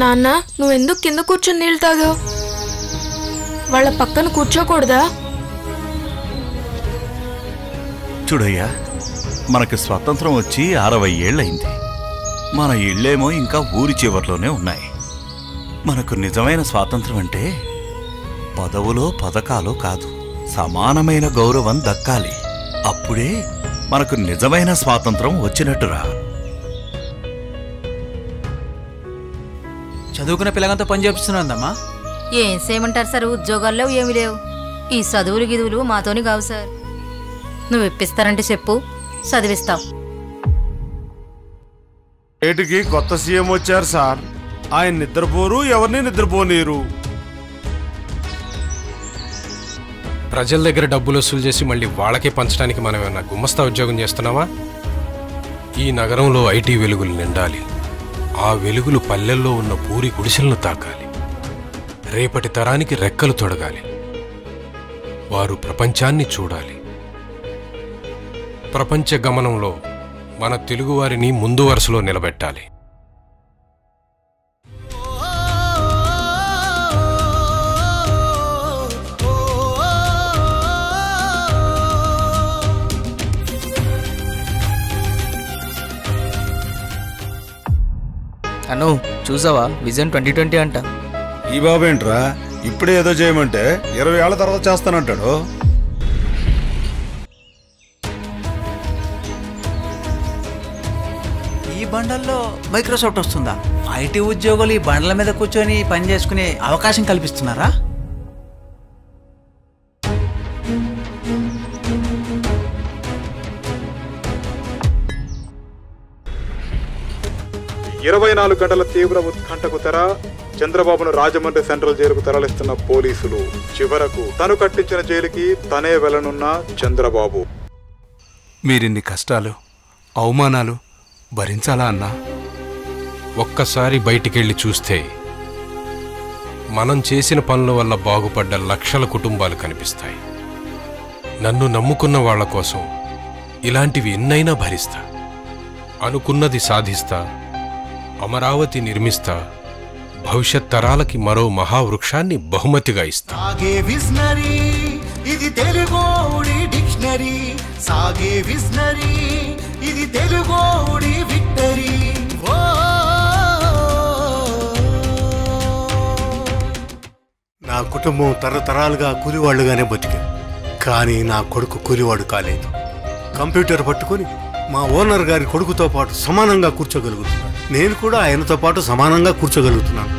నాన్న నువ్వెందుకు కింద కూర్చొని నీళ్ళు తాగావు? వాళ్ళ పక్కన కూర్చోకూడదా? చూడయ్యా, మనకి స్వాతంత్రం వచ్చి 60 ఏళ్ళయింది. మన ఇళ్ళేమో ఇంకా ఊరి చివర్లోనే ఉన్నాయి. మనకు నిజమైన స్వాతంత్రం అంటే పదవులో పథకాలో కాదు, సమానమైన గౌరవం దక్కాలి. అప్పుడే మనకు నిజమైన స్వాతంత్రం వచ్చినట్టురా. చదువుకున్న పిల్లగంతా పని చేపిస్తున్నాందమ్మా. ఏం చేయమంటారు సార్, ఉద్యోగాల్లో ఏమి లేవు. ఈ చదువులు గిదువులు మాతోని కావు సార్. నువ్వు ఇప్పిస్తారంటే చెప్పు, చదివిస్తావు. ఏటికి కొత్త సీఎం వచ్చారు సార్. ఆయన నిద్రపోరు, ఎవరిని నిద్రపోనీరు. ప్రజల దగ్గర డబ్బులు వసూలు చేసి మళ్ళీ వాళ్ళకే పంచడానికి మనం ఏమన్నా గుమస్తా ఉద్యోగం చేస్తున్నావా? ఈ నగరంలో ఐటీ వెలుగులు నిండాలి. ఆ వెలుగులు పల్లెల్లో ఉన్న పూరి గుడిసెలను తాకాలి. రేపటి తరానికి రెక్కలు తొడగాలి. వారు ప్రపంచాన్ని చూడాలి. ప్రపంచ గమనంలో మన తెలుగువారిని ముందు వరుసలో నిలబెట్టాలి. అను చూసావా, విజన్ 2020 అంట. ఈ బాబేంట్రా ఇప్పుడే ఏదో చేయమంటే 20 ఏళ్ల తర్వాత చేస్తానంటాడు. ఈ బండల్లో మైక్రోసాఫ్ట్ వస్తుందా? ఐటీ ఉద్యోగులు ఈ బండల మీద కూర్చొని పని చేసుకునే అవకాశం కల్పిస్తున్నారా? ఇరవై 24 గంటల తీవ్ర ఉత్కంఠకు తెర. చంద్రబాబును రాజమండ్రి సెంట్రల్ జైలుకు తరలిస్తున్న పోలీసులు. చివరకు తను కట్టించిన జైలుకి తనే వెళ్లనున్న చంద్రబాబు. మీరిన్ని కష్టాలు, అవమానాలు భరించాలా అన్నా? ఒక్కసారి బయటికెళ్ళి చూస్తే మనం చేసిన పనుల వల్ల బాగుపడ్డ లక్షల కుటుంబాలు కనిపిస్తాయి. నన్ను నమ్ముకున్న వాళ్ల కోసం ఇలాంటివి ఎన్నైనా భరిస్తా. అనుకున్నది సాధిస్తా. అమరావతి నిర్మిస్తా. భవిష్యత్ తరాలకి మరో మహావృక్షాన్ని బహుమతిగా ఇస్తా. సాగే విజనరీ ఇది తెలుగోడి డిక్షనరీ. సాగే విజనరీ ఇది తెలుగోడి విక్టరీ. నా కుటుంబం తరతరాలుగా కూలివాళ్లుగానే బతికారు. కానీ నా కొడుకు కూలివాడు కాలేదు. కంప్యూటర్ పట్టుకొని మా ఓనర్ గారి కొడుకుతో పాటు సమానంగా కూర్చోగలుగుతున్నాను. నేను కూడా ఆయనతో పాటు సమానంగా కూర్చోగలుగుతున్నాను.